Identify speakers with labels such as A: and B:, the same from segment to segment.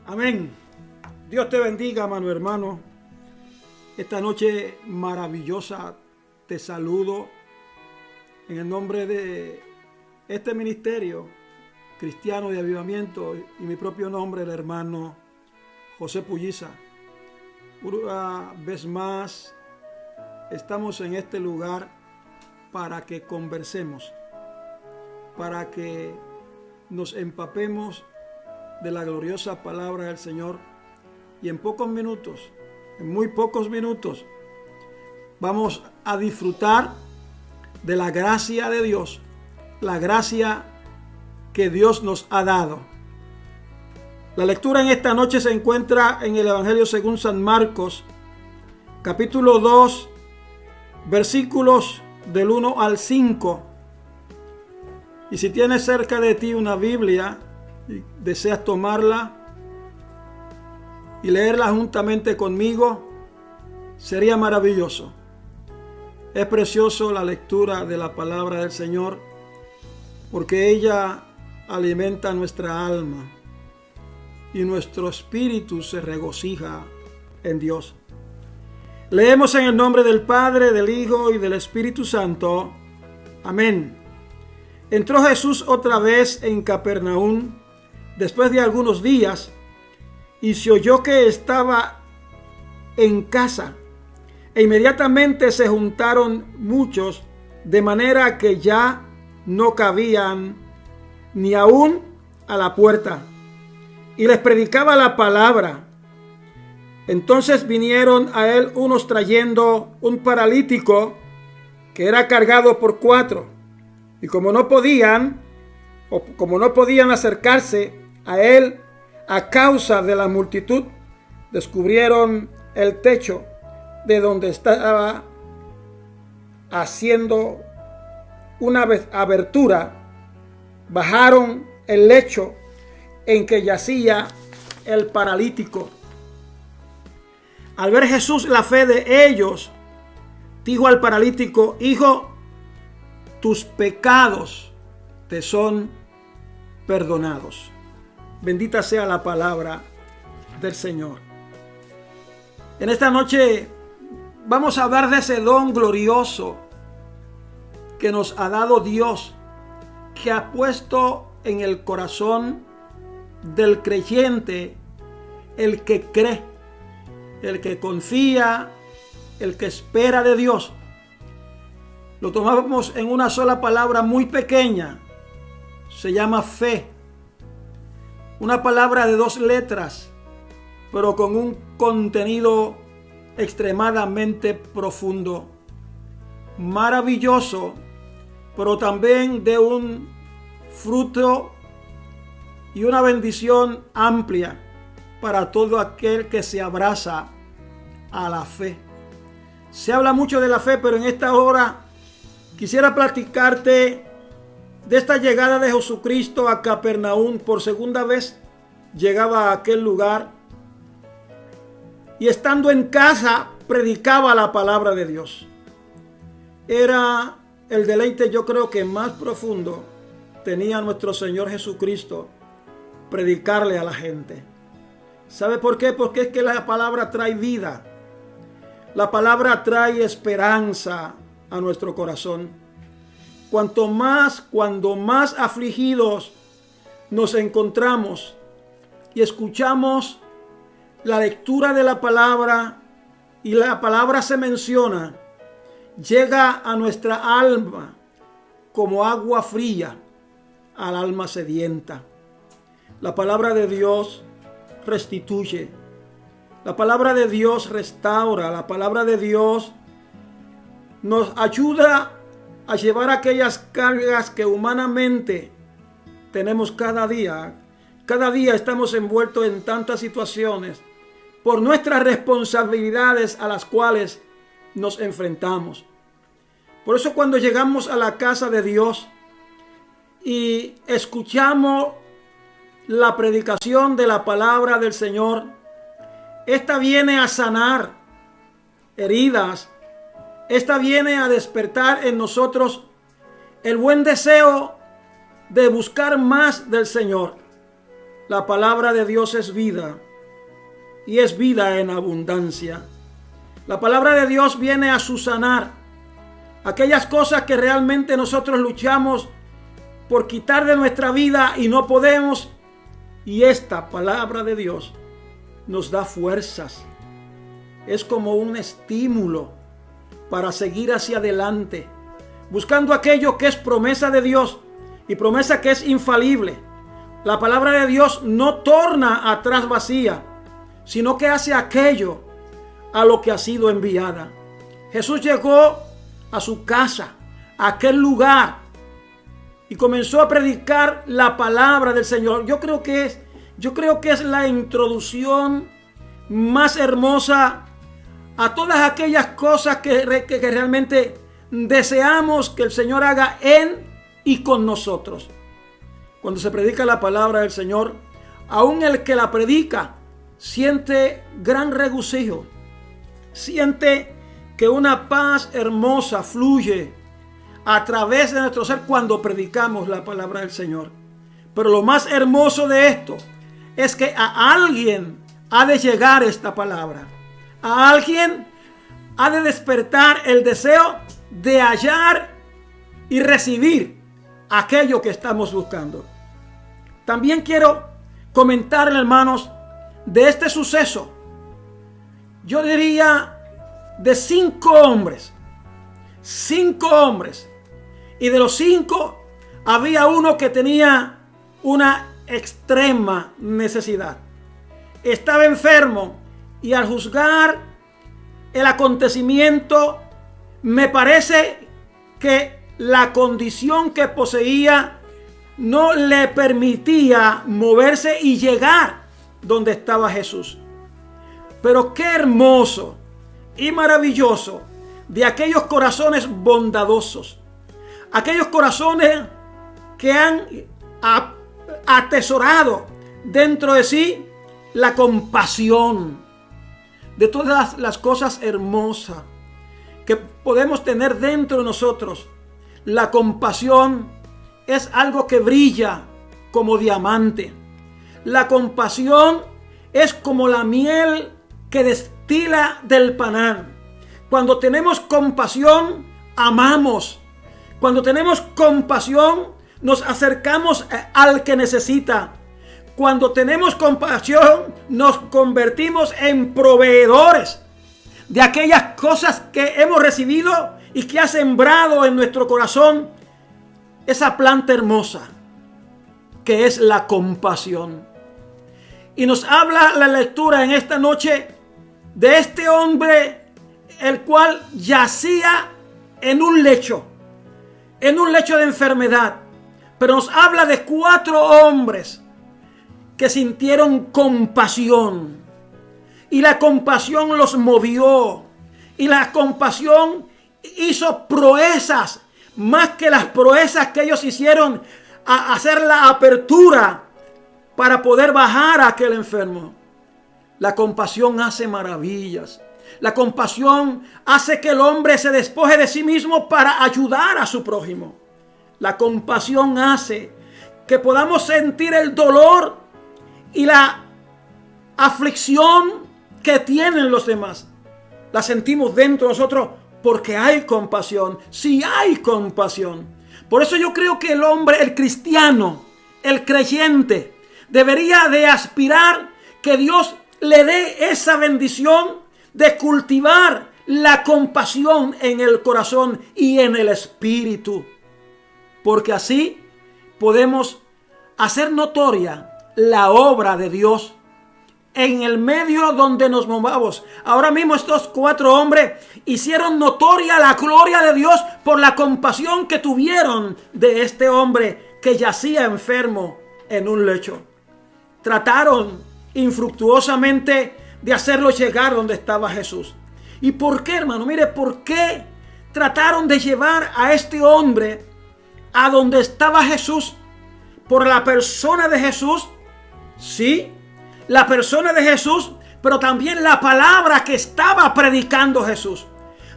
A: Amén. Dios te bendiga, mano hermano. Esta noche maravillosa te saludo en el nombre de este ministerio cristiano de avivamiento y mi propio nombre, el hermano José Pulliza. Una vez más estamos en este lugar para que conversemos, para que nos empapemos de la gloriosa palabra del Señor, y en muy pocos minutos vamos a disfrutar de la gracia de Dios, la gracia que Dios nos ha dado. La lectura en esta noche se encuentra en el Evangelio según San Marcos, capítulo 2, versículos del 1 al 5. Y si tienes cerca de ti una Biblia y deseas tomarla y leerla juntamente conmigo, sería maravilloso. Es precioso la lectura de la palabra del Señor, porque ella alimenta nuestra alma y nuestro espíritu se regocija en Dios. Leemos en el nombre del Padre, del Hijo y del Espíritu Santo. Amén. Entró Jesús otra vez en Capernaum después de algunos días, y se oyó que estaba en casa, e inmediatamente se juntaron muchos, de manera que ya no cabían ni aún a la puerta, y les predicaba la palabra. Entonces vinieron a él unos trayendo un paralítico que era cargado por 4, y como no podían acercarse a él a causa de la multitud, descubrieron el techo de donde estaba haciendo una abertura, bajaron el lecho en que yacía el paralítico. Al ver Jesús la fe de ellos, dijo al paralítico: Hijo, tus pecados te son perdonados. Bendita sea la palabra del Señor. En esta noche vamos a hablar de ese don glorioso que nos ha dado Dios, que ha puesto en el corazón del creyente, el que cree, el que confía, el que espera de Dios. Lo tomamos en una sola palabra muy pequeña, se llama fe. Una palabra de 2 letras, pero con un contenido extremadamente profundo, maravilloso, pero también de un fruto y una bendición amplia para todo aquel que se abraza a la fe. Se habla mucho de la fe, pero en esta hora quisiera platicarte de esta llegada de Jesucristo a Capernaum. Por segunda vez llegaba a aquel lugar y estando en casa predicaba la palabra de Dios. Era el deleite, yo creo que más profundo tenía nuestro Señor Jesucristo, predicarle a la gente. ¿Sabe por qué? Porque es que la palabra trae vida. La palabra trae esperanza a nuestro corazón. Cuando más afligidos nos encontramos y escuchamos la lectura de la palabra y la palabra se menciona, llega a nuestra alma como agua fría al alma sedienta. La palabra de Dios restituye. La palabra de Dios restaura. La palabra de Dios nos ayuda a llevar aquellas cargas que humanamente tenemos cada día. Cada día estamos envueltos en tantas situaciones por nuestras responsabilidades a las cuales nos enfrentamos. Por eso cuando llegamos a la casa de Dios y escuchamos la predicación de la palabra del Señor, esta viene a sanar heridas. Esta viene a despertar en nosotros el buen deseo de buscar más del Señor. La palabra de Dios es vida y es vida en abundancia. La palabra de Dios viene a subsanar aquellas cosas que realmente nosotros luchamos por quitar de nuestra vida y no podemos. Y esta palabra de Dios nos da fuerzas. Es como un estímulo para seguir hacia adelante, buscando aquello que es promesa de Dios y promesa que es infalible. La palabra de Dios no torna atrás vacía, sino que hace aquello a lo que ha sido enviada. Jesús llegó a su casa, a aquel lugar, y comenzó a predicar la palabra del Señor. Yo creo que es la introducción más hermosa a todas aquellas cosas que realmente deseamos que el Señor haga en y con nosotros. Cuando se predica la palabra del Señor, aún el que la predica siente gran regocijo, siente que una paz hermosa fluye a través de nuestro ser cuando predicamos la palabra del Señor. Pero lo más hermoso de esto es que a alguien ha de llegar esta palabra. A alguien ha de despertar el deseo de hallar y recibir aquello que estamos buscando. También quiero comentarle, hermanos, de este suceso. Yo diría de 5 hombres. 5 hombres. Y de los 5 había uno que tenía una extrema necesidad. Estaba enfermo y al juzgar el acontecimiento me parece que la condición que poseía no le permitía moverse y llegar donde estaba Jesús. Pero qué hermoso y maravilloso de aquellos corazones bondadosos, aquellos corazones que han atesorado dentro de sí la compasión. De todas las cosas hermosas que podemos tener dentro de nosotros, la compasión es algo que brilla como diamante. La compasión es como la miel que destila del panal. Cuando tenemos compasión, amamos. Cuando tenemos compasión, nos acercamos al que necesita. Cuando tenemos compasión, nos convertimos en proveedores de aquellas cosas que hemos recibido y que ha sembrado en nuestro corazón esa planta hermosa que es la compasión. Y nos habla la lectura en esta noche de este hombre, el cual yacía en un lecho de enfermedad. Pero nos habla de 4 hombres que sintieron compasión. Y la compasión los movió. Y la compasión hizo proezas, más que las proezas que ellos hicieron a hacer la apertura para poder bajar a aquel enfermo. La compasión hace maravillas. La compasión hace que el hombre se despoje de sí mismo para ayudar a su prójimo. La compasión hace que podamos sentir el dolor y la aflicción que tienen los demás. La sentimos dentro de nosotros porque hay compasión. Sí hay compasión. Por eso yo creo que el hombre, el cristiano, el creyente, debería de aspirar que Dios le dé esa bendición de cultivar la compasión en el corazón y en el espíritu. Porque así podemos hacer notoria la obra de Dios en el medio donde nos movamos. Ahora mismo estos 4 hombres hicieron notoria la gloria de Dios por la compasión que tuvieron de este hombre que yacía enfermo en un lecho. Trataron infructuosamente de hacerlo llegar donde estaba Jesús. ¿Y por qué, hermano? Mire, ¿por qué trataron de llevar a este hombre a donde estaba Jesús? Por la persona de Jesús. Sí, la persona de Jesús, pero también la palabra que estaba predicando Jesús.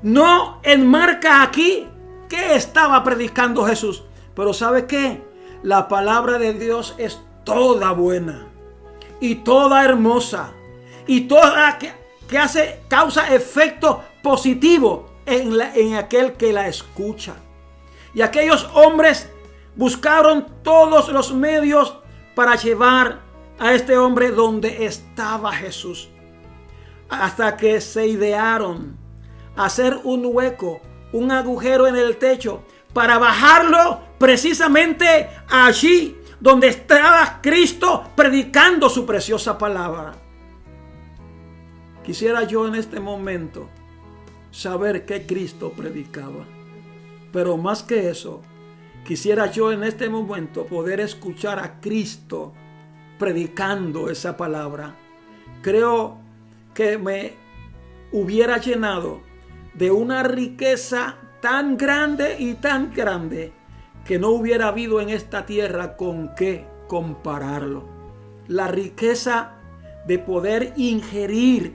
A: No enmarca aquí qué estaba predicando Jesús, pero ¿sabe qué? La palabra de Dios es toda buena. y toda hermosa y toda que causa efecto positivo en aquel que la escucha. Y aquellos hombres buscaron todos los medios para llevar a este hombre donde estaba Jesús, hasta que se idearon hacer un hueco, un agujero en el techo, para bajarlo precisamente allí donde estaba Cristo predicando su preciosa palabra. Quisiera yo en este momento saber qué Cristo predicaba. Pero más que eso, quisiera yo en este momento poder escuchar a Cristo predicando esa palabra. Creo que me hubiera llenado de una riqueza tan grande y tan grande que no hubiera habido en esta tierra con qué compararlo. La riqueza de poder ingerir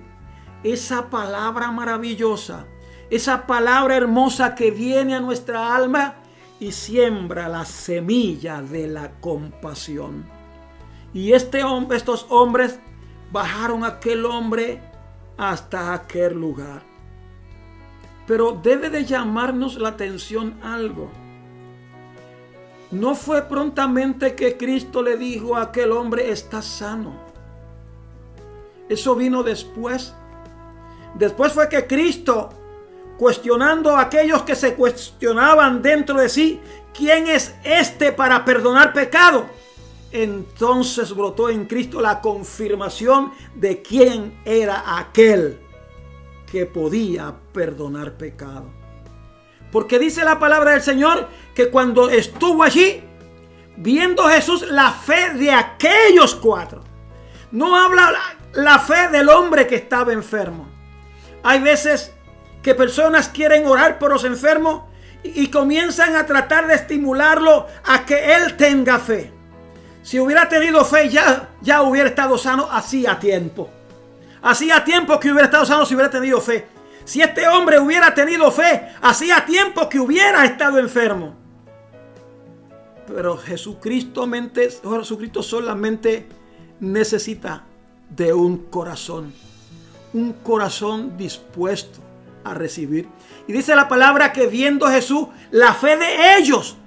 A: esa palabra maravillosa, esa palabra hermosa que viene a nuestra alma y siembra la semilla de la compasión. Y estos hombres bajaron a aquel hombre hasta aquel lugar. Pero debe de llamarnos la atención algo. No fue prontamente que Cristo le dijo a aquel hombre: estás sano. Eso vino después. Después fue que Cristo, cuestionando a aquellos que se cuestionaban dentro de sí, ¿quién es este para perdonar pecado? Entonces brotó en Cristo la confirmación de quién era aquel que podía perdonar pecado. Porque dice la palabra del Señor que cuando estuvo allí, viendo Jesús la fe de aquellos cuatro, no habla la fe del hombre que estaba enfermo. Hay veces que personas quieren orar por los enfermos y comienzan a tratar de estimularlo a que él tenga fe. Si hubiera tenido fe, ya hubiera estado sano hacía tiempo. Hacía tiempo que hubiera estado sano si hubiera tenido fe. Si este hombre hubiera tenido fe, hacía tiempo que hubiera estado enfermo. Pero Jesucristo solamente necesita de un corazón dispuesto a recibir. Y dice la palabra que viendo Jesús la fe de ellos,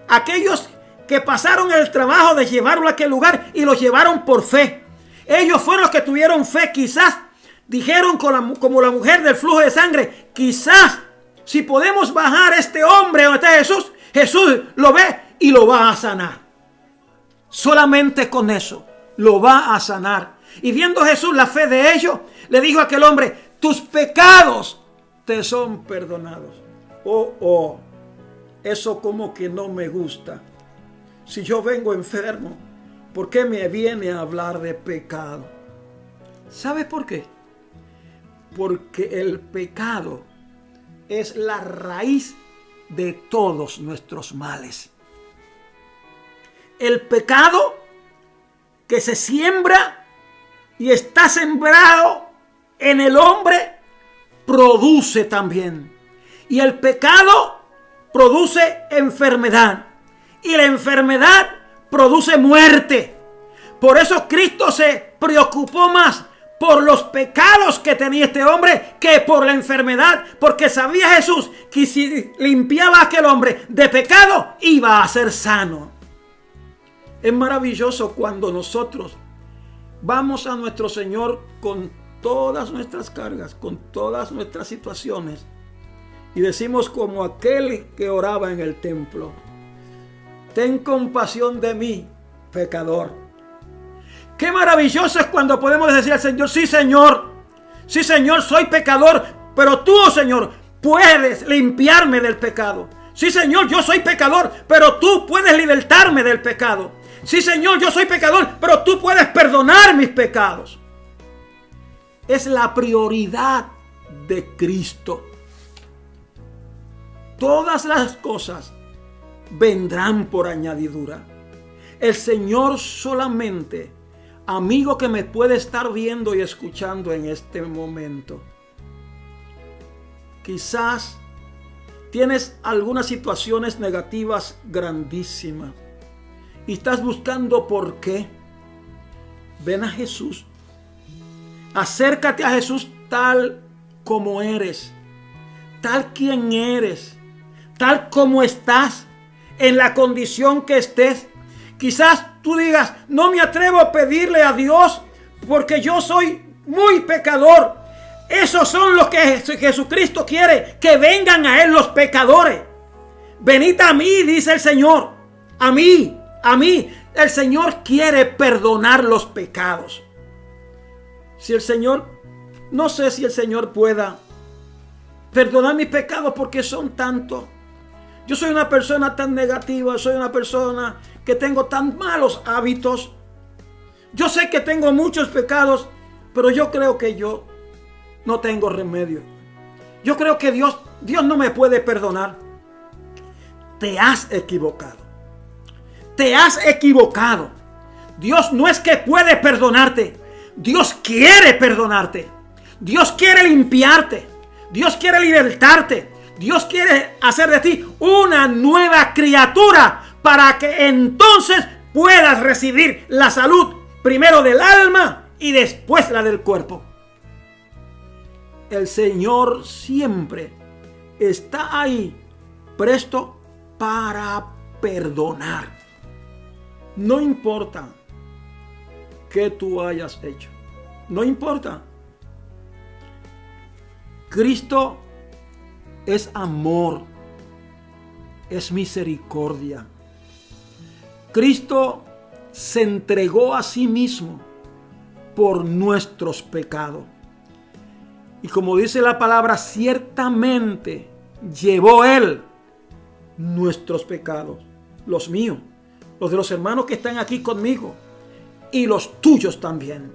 A: aquellos que pasaron el trabajo de llevarlo a aquel lugar y lo llevaron por fe. Ellos fueron los que tuvieron fe. Quizás dijeron como la mujer del flujo de sangre: quizás si podemos bajar a este hombre donde está Jesús, Jesús lo ve y lo va a sanar. Solamente con eso lo va a sanar. Y viendo Jesús la fe de ellos, le dijo a aquel hombre: tus pecados te son perdonados. Eso como que no me gusta. Si yo vengo enfermo, ¿por qué me viene a hablar de pecado? ¿Sabe por qué? Porque el pecado es la raíz de todos nuestros males. El pecado que se siembra y está sembrado en el hombre produce también. Y el pecado produce enfermedad. Y la enfermedad produce muerte. Por eso Cristo se preocupó más por los pecados que tenía este hombre que por la enfermedad. Porque sabía Jesús que si limpiaba a aquel hombre de pecado, iba a ser sano. Es maravilloso cuando nosotros vamos a nuestro Señor con todas nuestras cargas, con todas nuestras situaciones, y decimos como aquel que oraba en el templo: ten compasión de mí, pecador. Qué maravilloso es cuando podemos decir al Señor: sí, Señor, soy pecador, pero tú, oh Señor, puedes limpiarme del pecado. Sí, Señor, yo soy pecador, pero tú puedes libertarme del pecado. Sí, Señor, yo soy pecador, pero tú puedes perdonar mis pecados. Es la prioridad de Cristo. Todas las cosas vendrán por añadidura. El Señor solamente, amigo que me puede estar viendo y escuchando en este momento, quizás tienes algunas situaciones negativas grandísimas y estás buscando por qué. ven a Jesús. Acércate a Jesús tal como eres, tal quien eres, tal como estás, en la condición que estés. Quizás tú digas, no me atrevo a pedirle a Dios porque yo soy muy pecador. Esos son los que Jesucristo quiere, que vengan a Él los pecadores. Venid a mí, dice el Señor. A mí. El Señor quiere perdonar los pecados. Si el Señor, no sé si el Señor pueda perdonar mis pecados porque son tantos. Yo soy una persona tan negativa, soy una persona que tengo tan malos hábitos. Yo sé que tengo muchos pecados, pero yo creo que yo no tengo remedio. Yo creo que Dios no me puede perdonar. Te has equivocado. Te has equivocado. Dios no es que puede perdonarte. Dios quiere perdonarte. Dios quiere limpiarte. Dios quiere libertarte. Dios quiere hacer de ti una nueva criatura para que entonces puedas recibir la salud primero del alma y después la del cuerpo. El Señor siempre está ahí, presto para perdonar. No importa qué tú hayas hecho. No importa. Cristo es amor. Es misericordia. Cristo se entregó a sí mismo por nuestros pecados. Y como dice la palabra, ciertamente llevó Él nuestros pecados, los míos, los de los hermanos que están aquí conmigo, y los tuyos también.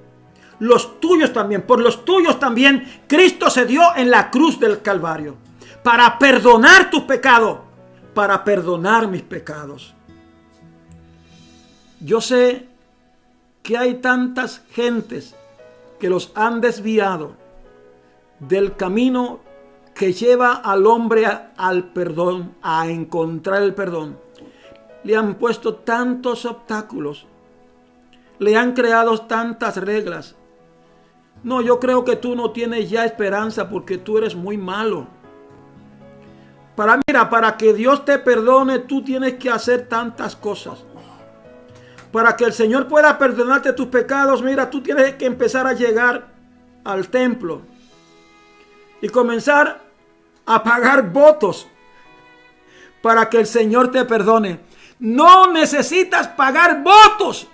A: Los tuyos también, por los tuyos también, Cristo se dio en la cruz del Calvario para perdonar tus pecados, para perdonar mis pecados. Yo sé que hay tantas gentes que los han desviado del camino que lleva al hombre al perdón, a encontrar el perdón. Le han puesto tantos obstáculos, le han creado tantas reglas. No, yo creo que tú no tienes ya esperanza porque tú eres muy malo. Para que Dios te perdone, tú tienes que hacer tantas cosas. Para que el Señor pueda perdonarte tus pecados, mira, tú tienes que empezar a llegar al templo y comenzar a pagar votos para que el Señor te perdone. No necesitas pagar votos.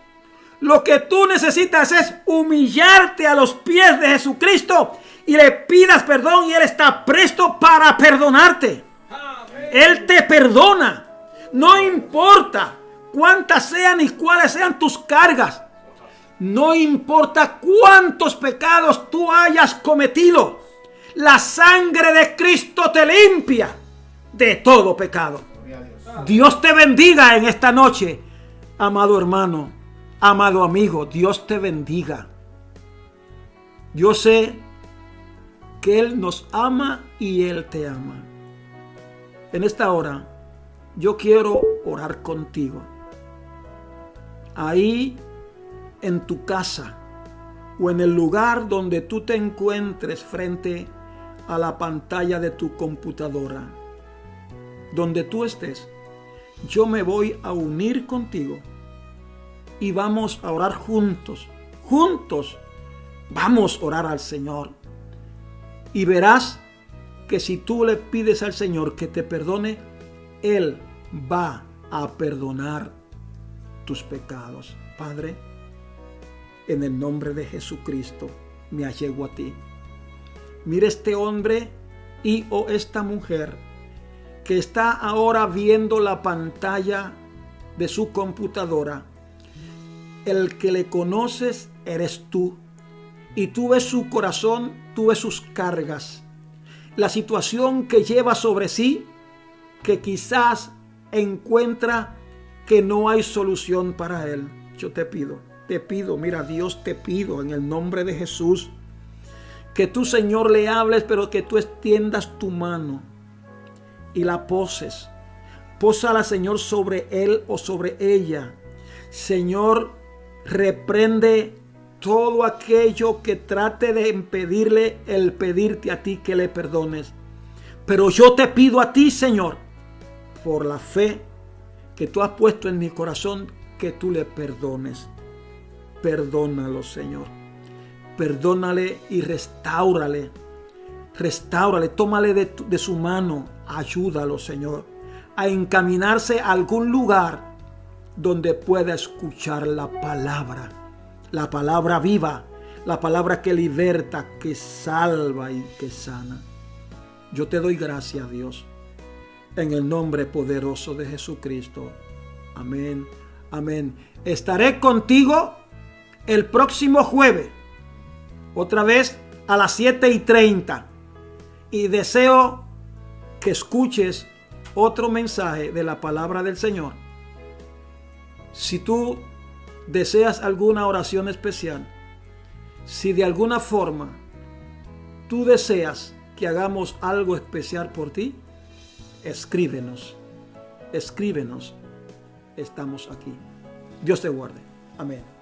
A: Lo que tú necesitas es humillarte a los pies de Jesucristo y le pidas perdón y Él está presto para perdonarte. Amén. Él te perdona. No importa cuántas sean y cuáles sean tus cargas. No importa cuántos pecados tú hayas cometido. La sangre de Cristo te limpia de todo pecado. Dios te bendiga en esta noche, amado hermano, amado amigo. Dios te bendiga. Yo sé que Él nos ama y Él te ama. En esta hora, yo quiero orar contigo. Ahí en tu casa o en el lugar donde tú te encuentres frente a la pantalla de tu computadora, donde tú estés, yo me voy a unir contigo y vamos a orar juntos. Juntos vamos a orar al Señor. Y verás que si tú le pides al Señor que te perdone, Él va a perdonar tus pecados. Padre, en el nombre de Jesucristo me allego a ti. Mira este hombre o esta mujer que está ahora viendo la pantalla de su computadora. El que le conoces eres tú. Y tú ves su corazón, tú ves sus cargas. La situación que lleva sobre sí, que quizás encuentra que no hay solución para él. Yo te pido, mira Dios, te pido en el nombre de Jesús, que tú, Señor, le hables, pero que tú extiendas tu mano y la poses. Pósala, Señor, sobre él o sobre ella. Señor, reprende todo aquello que trate de impedirle el pedirte a ti que le perdones. Pero yo te pido a ti, Señor, por la fe que tú has puesto en mi corazón, que tú le perdones. Perdónalo, Señor. Perdónale y restáurale. Restáurale, tómale de su mano. Ayúdalo, Señor, a encaminarse a algún lugar donde pueda escuchar la palabra viva, la palabra que liberta, que salva y que sana. Yo te doy gracias, Dios, en el nombre poderoso de Jesucristo. Amén, amén. Estaré contigo el próximo jueves, otra vez a las 7:30, y deseo que escuches otro mensaje de la palabra del Señor. Si tú deseas alguna oración especial, si de alguna forma tú deseas que hagamos algo especial por ti, escríbenos. Estamos aquí. Dios te guarde. Amén.